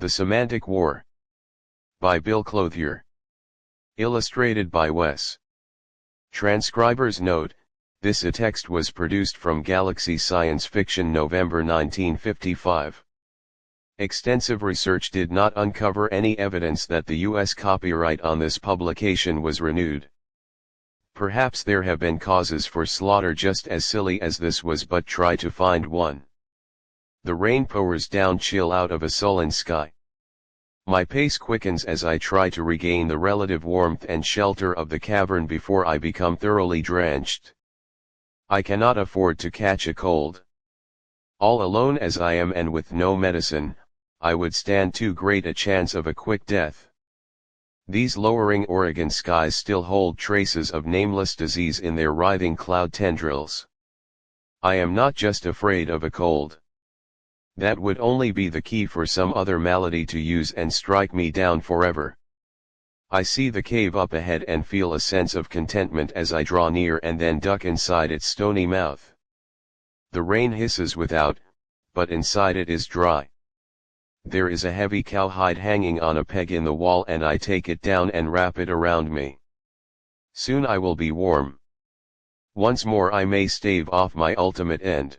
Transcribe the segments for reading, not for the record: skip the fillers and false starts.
The Semantic War. By Bill Clothier. Illustrated by Wes. Transcriber's note: this text was produced from Galaxy Science Fiction, November 1955. Extensive research did not uncover any evidence that the U.S. copyright on this publication was renewed. Perhaps there have been causes for slaughter just as silly as this was, but try to find one. The rain pours down chill out of a sullen sky. My pace quickens as I try to regain the relative warmth and shelter of the cavern before I become thoroughly drenched. I cannot afford to catch a cold. All alone as I am and with no medicine, I would stand too great a chance of a quick death. These lowering Oregon skies still hold traces of nameless disease in their writhing cloud tendrils. I am not just afraid of a cold. That would only be the key for some other malady to use and strike me down forever. I see the cave up ahead and feel a sense of contentment as I draw near and then duck inside its stony mouth. The rain hisses without, but inside it is dry. There is a heavy cowhide hanging on a peg in the wall, and I take it down and wrap it around me. Soon I will be warm. Once more I may stave off my ultimate end.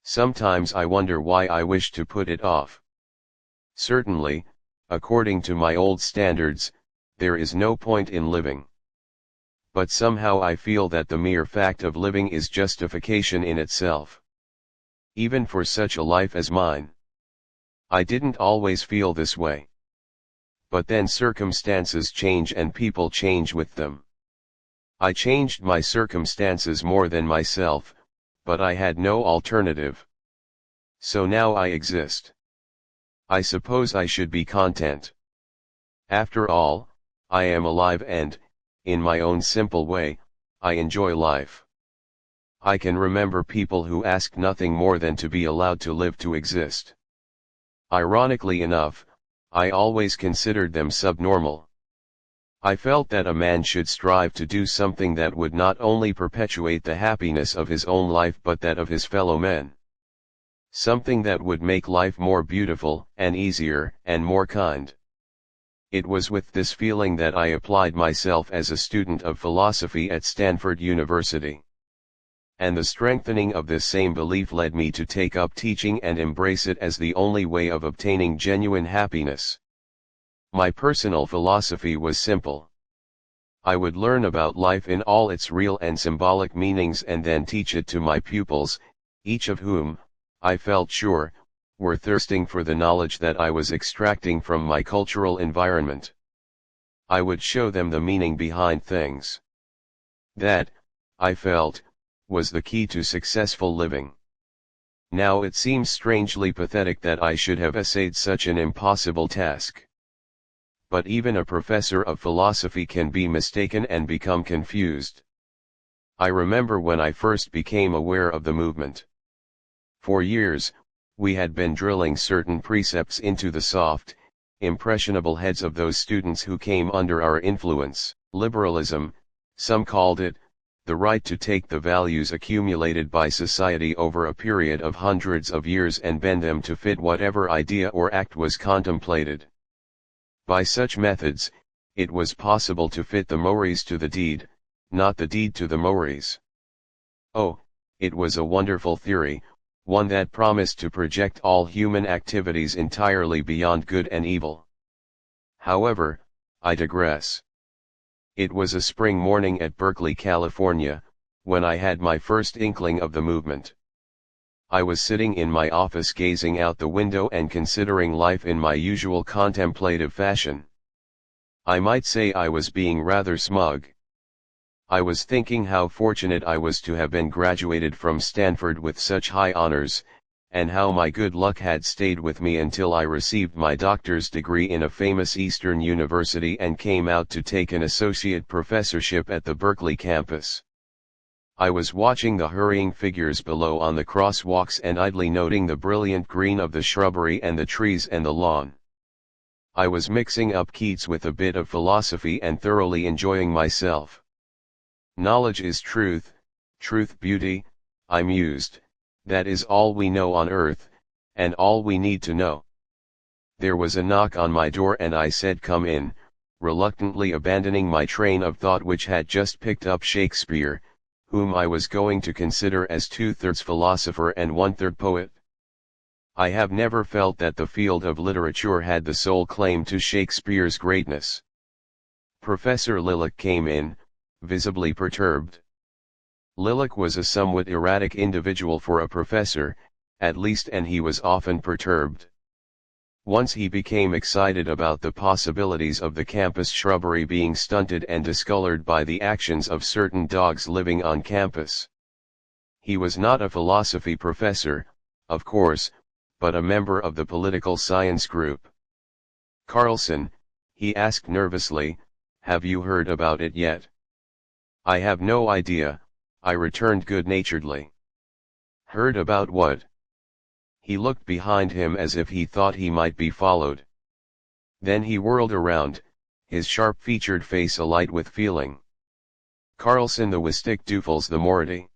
Sometimes I wonder why I wish to put it off. Certainly, according to my old standards, there is no point in living. But somehow I feel that the mere fact of living is justification in itself. Even for such a life as mine. I didn't always feel this way. But then circumstances change and people change with them. I changed my circumstances more than myself, but I had no alternative. So now I exist. I suppose I should be content. After all, I am alive and, in my own simple way, I enjoy life. I can remember people who ask nothing more than to be allowed to live, to exist. Ironically enough, I always considered them subnormal. I felt that a man should strive to do something that would not only perpetuate the happiness of his own life but that of his fellow men. Something that would make life more beautiful and easier and more kind. It was with this feeling that I applied myself as a student of philosophy at Stanford University. And the strengthening of this same belief led me to take up teaching and embrace it as the only way of obtaining genuine happiness. My personal philosophy was simple. I would learn about life in all its real and symbolic meanings and then teach it to my pupils, each of whom, I felt sure, were thirsting for the knowledge that I was extracting from my cultural environment. I would show them the meaning behind things. That, I felt, was the key to successful living. Now it seems strangely pathetic that I should have essayed such an impossible task. But even a professor of philosophy can be mistaken and become confused. I remember when I first became aware of the movement. For years, we had been drilling certain precepts into the soft, impressionable heads of those students who came under our influence. Liberalism, some called it, the right to take the values accumulated by society over a period of hundreds of years and bend them to fit whatever idea or act was contemplated. By such methods, it was possible to fit the Maoris to the deed, not the deed to the Maoris. Oh, it was a wonderful theory, one that promised to project all human activities entirely beyond good and evil. However, I digress. It was a spring morning at Berkeley, California, when I had my first inkling of the movement. I was sitting in my office gazing out the window and considering life in my usual contemplative fashion. I might say I was being rather smug. I was thinking how fortunate I was to have been graduated from Stanford with such high honors, and how my good luck had stayed with me until I received my doctor's degree in a famous Eastern university and came out to take an associate professorship at the Berkeley campus. I was watching the hurrying figures below on the crosswalks and idly noting the brilliant green of the shrubbery and the trees and the lawn. I was mixing up Keats with a bit of philosophy and thoroughly enjoying myself. Knowledge is truth, truth beauty, I mused, that is all we know on earth, and all we need to know. There was a knock on my door and I said come in, reluctantly abandoning my train of thought which had just picked up Shakespeare, whom I was going to consider as 2/3 philosopher and 1/3 poet. I have never felt that the field of literature had the sole claim to Shakespeare's greatness. Professor Lilac came in, visibly perturbed. Lilac was a somewhat erratic individual for a professor, at least, and he was often perturbed. Once he became excited about the possibilities of the campus shrubbery being stunted and discolored by the actions of certain dogs living on campus. He was not a philosophy professor, of course, but a member of the political science group. "Carlson," he asked nervously, "have you heard about it yet?" "I have no idea," I returned good-naturedly. "Heard about what?" He looked behind him as if he thought he might be followed. Then he whirled around, his sharp-featured face alight with feeling. "Carlson, the Wistic Dufels the Mority."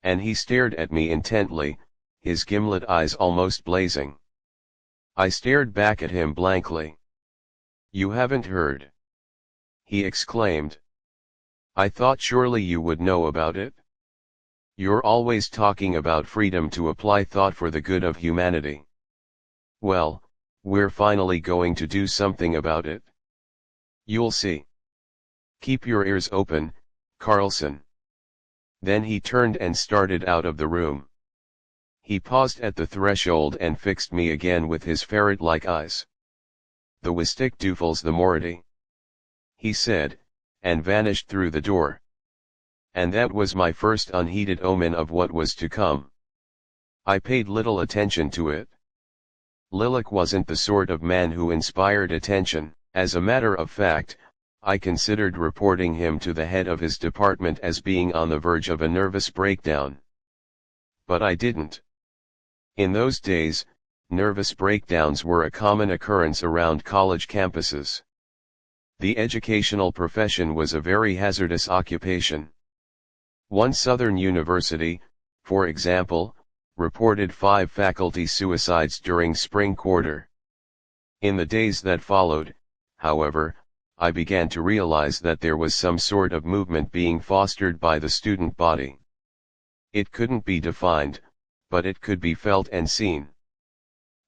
And he stared at me intently, his gimlet eyes almost blazing. I stared back at him blankly. "You haven't heard?" he exclaimed. "I thought surely you would know about it. You're always talking about freedom to apply thought for the good of humanity. Well, we're finally going to do something about it. You'll see. Keep your ears open, Carlson." Then he turned and started out of the room. He paused at the threshold and fixed me again with his ferret-like eyes. "The Wistic Dufels the Mority," he said, and vanished through the door. And that was my first unheeded omen of what was to come. I paid little attention to it. Lilac wasn't the sort of man who inspired attention. As a matter of fact, I considered reporting him to the head of his department as being on the verge of a nervous breakdown. But I didn't. In those days, nervous breakdowns were a common occurrence around college campuses. The educational profession was a very hazardous occupation. One Southern university, for example, reported 5 faculty suicides during spring quarter. In the days that followed, however, I began to realize that there was some sort of movement being fostered by the student body. It couldn't be defined, but it could be felt and seen.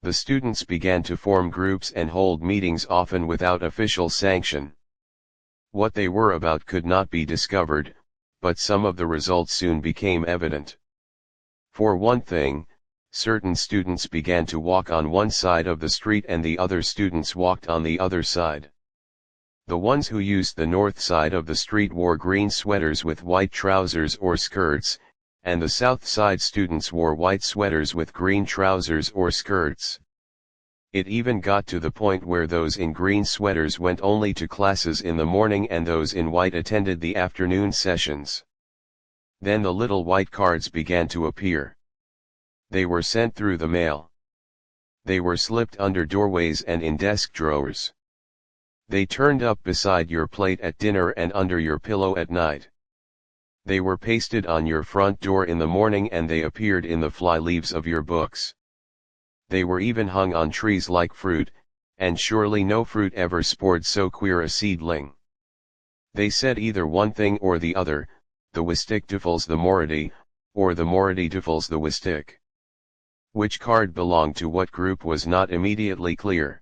The students began to form groups and hold meetings, often without official sanction. What they were about could not be discovered, but some of the results soon became evident. For one thing, certain students began to walk on one side of the street and the other students walked on the other side. The ones who used the north side of the street wore green sweaters with white trousers or skirts, and the south side students wore white sweaters with green trousers or skirts. It even got to the point where those in green sweaters went only to classes in the morning and those in white attended the afternoon sessions. Then the little white cards began to appear. They were sent through the mail. They were slipped under doorways and in desk drawers. They turned up beside your plate at dinner and under your pillow at night. They were pasted on your front door in the morning and they appeared in the fly leaves of your books. They were even hung on trees like fruit, and surely no fruit ever spored so queer a seedling. They said either one thing or the other, the Wistic Dufels the Mority, or the Mority Dufels the Wistic. Which card belonged to what group was not immediately clear.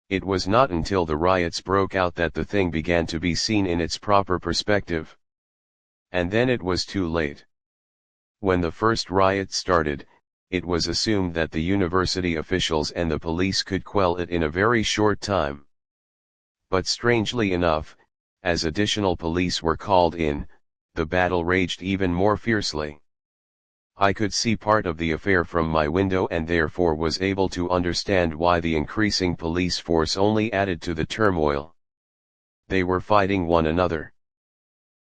It was not until the riots broke out that the thing began to be seen in its proper perspective. And then it was too late. When the first riot started, it was assumed that the university officials and the police could quell it in a very short time. But strangely enough, as additional police were called in, the battle raged even more fiercely. I could see part of the affair from my window and therefore was able to understand why the increasing police force only added to the turmoil. They were fighting one another.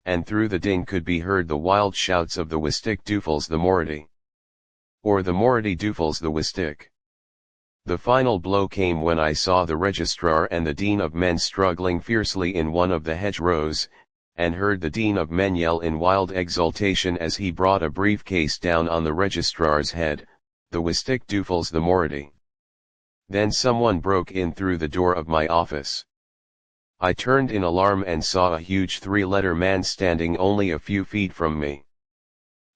And through the din could be heard the wild shouts of the Wistic Dufels the Mority. Or the Mority Dufels the Wistic. The final blow came when I saw the registrar and the dean of men struggling fiercely in one of the hedgerows, and heard the dean of men yell in wild exultation as he brought a briefcase down on the registrar's head, "The Wistic Dufels the Mority." Then someone broke in through the door of my office. I turned in alarm and saw a huge three-letter man standing only a few feet from me.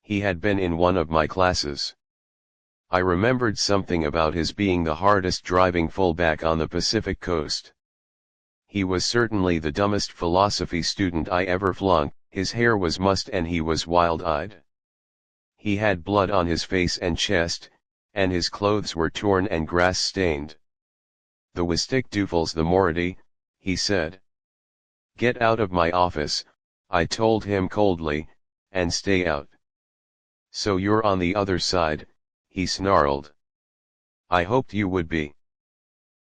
He had been in one of my classes. I remembered something about his being the hardest driving fullback on the Pacific Coast. He was certainly the dumbest philosophy student I ever flunked. His hair was mussed and he was wild-eyed. He had blood on his face and chest, and his clothes were torn and grass-stained. "The Wistic Dufels the Mority," he said. "Get out of my office," I told him coldly, "and stay out." "So you're on the other side," he snarled. "I hoped you would be."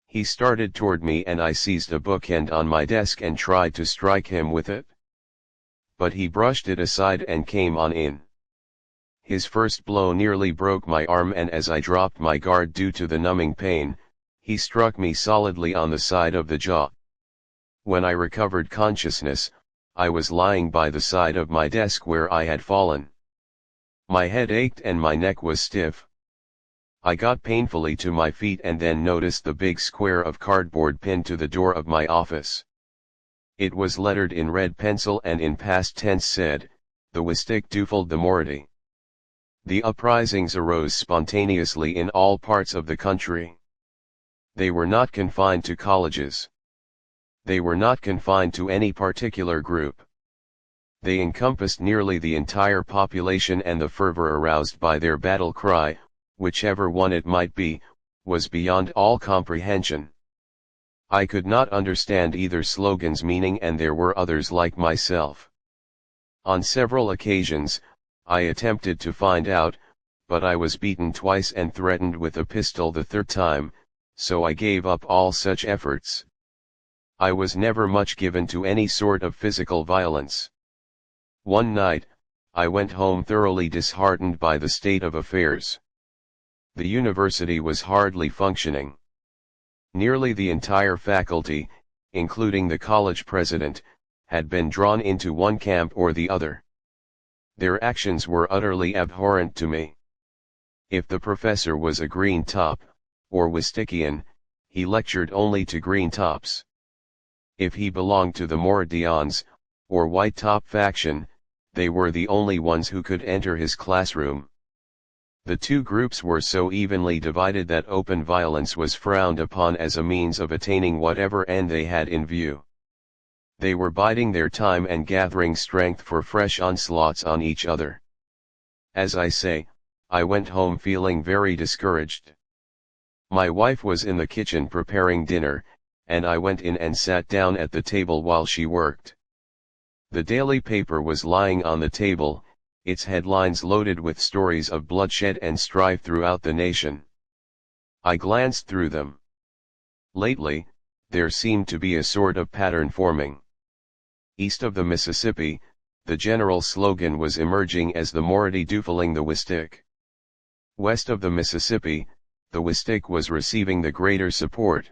He started toward me and I seized a bookend on my desk and tried to strike him with it. But he brushed it aside and came on in. His first blow nearly broke my arm, and as I dropped my guard due to the numbing pain, he struck me solidly on the side of the jaw. When I recovered consciousness, I was lying by the side of my desk where I had fallen. My head ached and my neck was stiff. I got painfully to my feet and then noticed the big square of cardboard pinned to the door of my office. It was lettered in red pencil and in past tense said, "The Wistic Dufel the Mority." The uprisings arose spontaneously in all parts of the country. They were not confined to colleges. They were not confined to any particular group. They encompassed nearly the entire population, and the fervor aroused by their battle cry, whichever one it might be, was beyond all comprehension. I could not understand either slogan's meaning, and there were others like myself. On several occasions, I attempted to find out, but I was beaten twice and threatened with a pistol the third time, so I gave up all such efforts. I was never much given to any sort of physical violence. One night, I went home thoroughly disheartened by the state of affairs. The university was hardly functioning. Nearly the entire faculty, including the college president, had been drawn into one camp or the other. Their actions were utterly abhorrent to me. If the professor was a green top, or Wistician, he lectured only to green tops. If he belonged to the Moradans, or white top faction, they were the only ones who could enter his classroom. The two groups were so evenly divided that open violence was frowned upon as a means of attaining whatever end they had in view. They were biding their time and gathering strength for fresh onslaughts on each other. As I say, I went home feeling very discouraged. My wife was in the kitchen preparing dinner, and I went in and sat down at the table while she worked. The daily paper was lying on the table, its headlines loaded with stories of bloodshed and strife throughout the nation. I glanced through them. Lately, there seemed to be a sort of pattern forming. East of the Mississippi, the general slogan was emerging as the Mority Dufeling the Wistic. West of the Mississippi, the Wistic was receiving the greater support.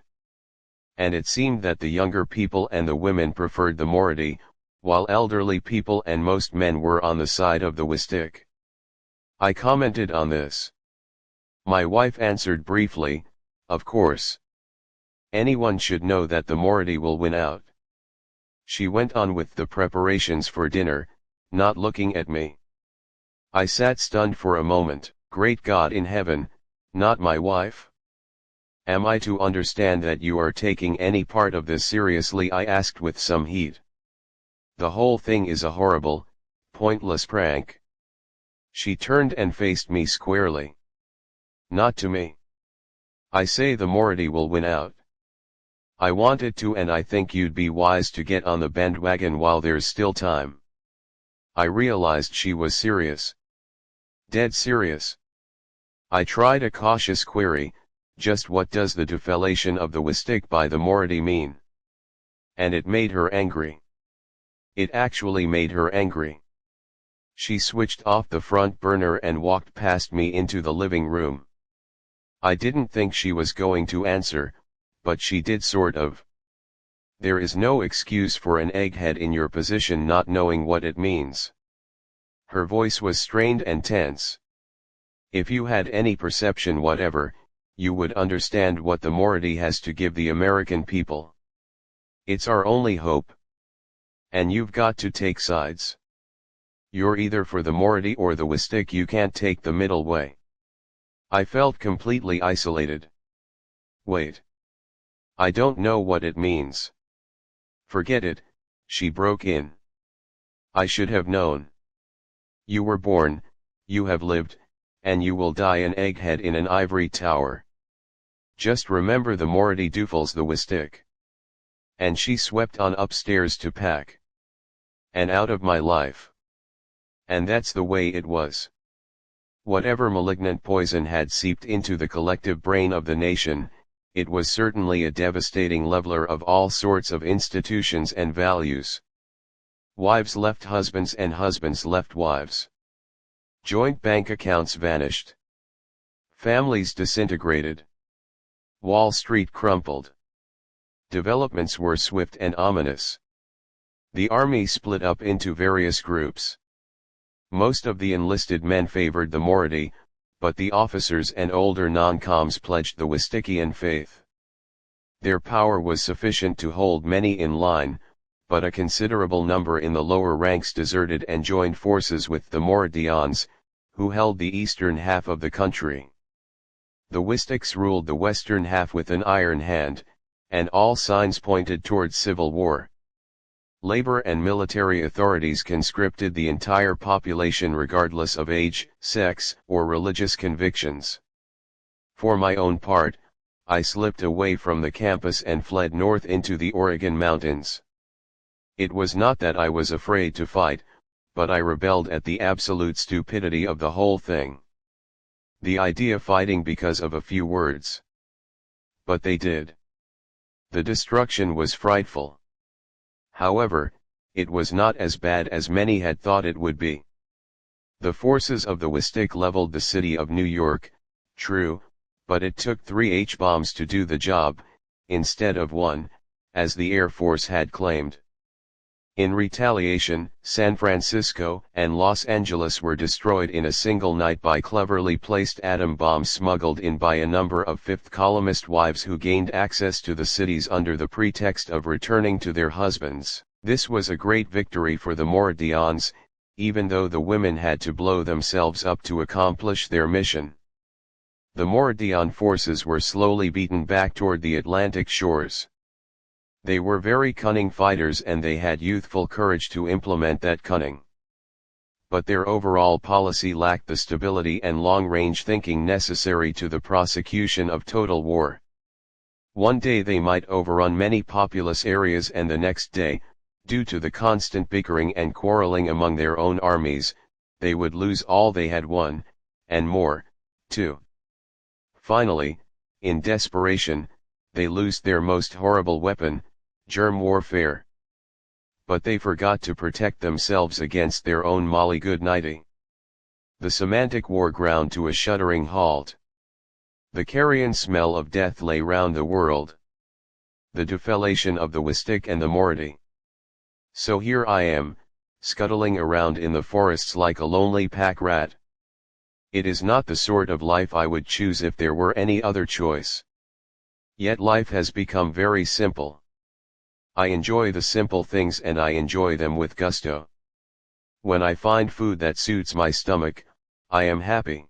And it seemed that the younger people and the women preferred the Mority, while elderly people and most men were on the side of the Wistic. I commented on this. My wife answered briefly, "Of course. Anyone should know that the Mority will win out." She went on with the preparations for dinner, not looking at me. I sat stunned for a moment. Great God in heaven, not my wife? Am I to understand that you are taking any part of this seriously? I asked with some heat. The whole thing is a horrible, pointless prank. She turned and faced me squarely. Not to me. I say the Mority will win out. I want it to, and I think you'd be wise to get on the bandwagon while there's still time. I realized she was serious. Dead serious. I tried a cautious query, just what does the deflation of the Wistic by the Mority mean? And it made her angry. It actually made her angry. She switched off the front burner and walked past me into the living room. I didn't think she was going to answer, but she did sort of. There is no excuse for an egghead in your position not knowing what it means. Her voice was strained and tense. If you had any perception whatever, you would understand what the Moiety has to give the American people. It's our only hope. And you've got to take sides. You're either for the Moiety or the Wistic, you can't take the middle way. I felt completely isolated. Wait. I don't know what it means. Forget it, she broke in. I should have known. You were born, you have lived, and you will die an egghead in an ivory tower. Just remember the Moiety Dufels the Wistic. And she swept on upstairs to pack. And out of my life. And that's the way it was. Whatever malignant poison had seeped into the collective brain of the nation, it was certainly a devastating leveler of all sorts of institutions and values. Wives left husbands and husbands left wives. Joint bank accounts vanished. Families disintegrated. Wall Street crumpled. Developments were swift and ominous. The army split up into various groups. Most of the enlisted men favored the Moiety, but the officers and older non-coms pledged the Wistician faith. Their power was sufficient to hold many in line, but a considerable number in the lower ranks deserted and joined forces with the Moietians, who held the eastern half of the country. The Wistics ruled the western half with an iron hand, and all signs pointed towards civil war. Labor and military authorities conscripted the entire population regardless of age, sex, or religious convictions. For my own part, I slipped away from the campus and fled north into the Oregon mountains. It was not that I was afraid to fight, but I rebelled at the absolute stupidity of the whole thing. The idea fighting because of a few words. But they did. The destruction was frightful. However, it was not as bad as many had thought it would be. The forces of the Wistic leveled the city of New York, true, but it took 3 H-bombs to do the job, instead of 1, as the Air Force had claimed. In retaliation, San Francisco and Los Angeles were destroyed in a single night by cleverly placed atom bombs smuggled in by a number of fifth-columnist wives who gained access to the cities under the pretext of returning to their husbands. This was a great victory for the Moietians, even though the women had to blow themselves up to accomplish their mission. The Moietian forces were slowly beaten back toward the Atlantic shores. They were very cunning fighters and they had youthful courage to implement that cunning. But their overall policy lacked the stability and long-range thinking necessary to the prosecution of total war. One day they might overrun many populous areas and the next day, due to the constant bickering and quarreling among their own armies, they would lose all they had won, and more, too. Finally, in desperation, they lose their most horrible weapon, germ warfare. But they forgot to protect themselves against their own molly goodnighting. The Semantic war ground to a shuddering halt. The carrion smell of death lay round the world. The deflation of the Wistic and the Moiety. So here I am, scuttling around in the forests like a lonely pack rat. It is not the sort of life I would choose if there were any other choice. Yet life has become very simple. I enjoy the simple things and I enjoy them with gusto. When I find food that suits my stomach, I am happy.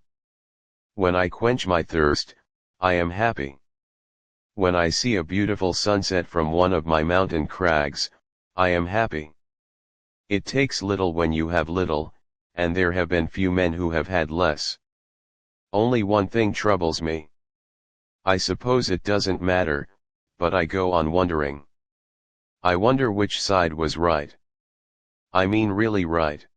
When I quench my thirst, I am happy. When I see a beautiful sunset from one of my mountain crags, I am happy. It takes little when you have little, and there have been few men who have had less. Only one thing troubles me. I suppose it doesn't matter, but I go on wondering. I wonder which side was right. I mean really right.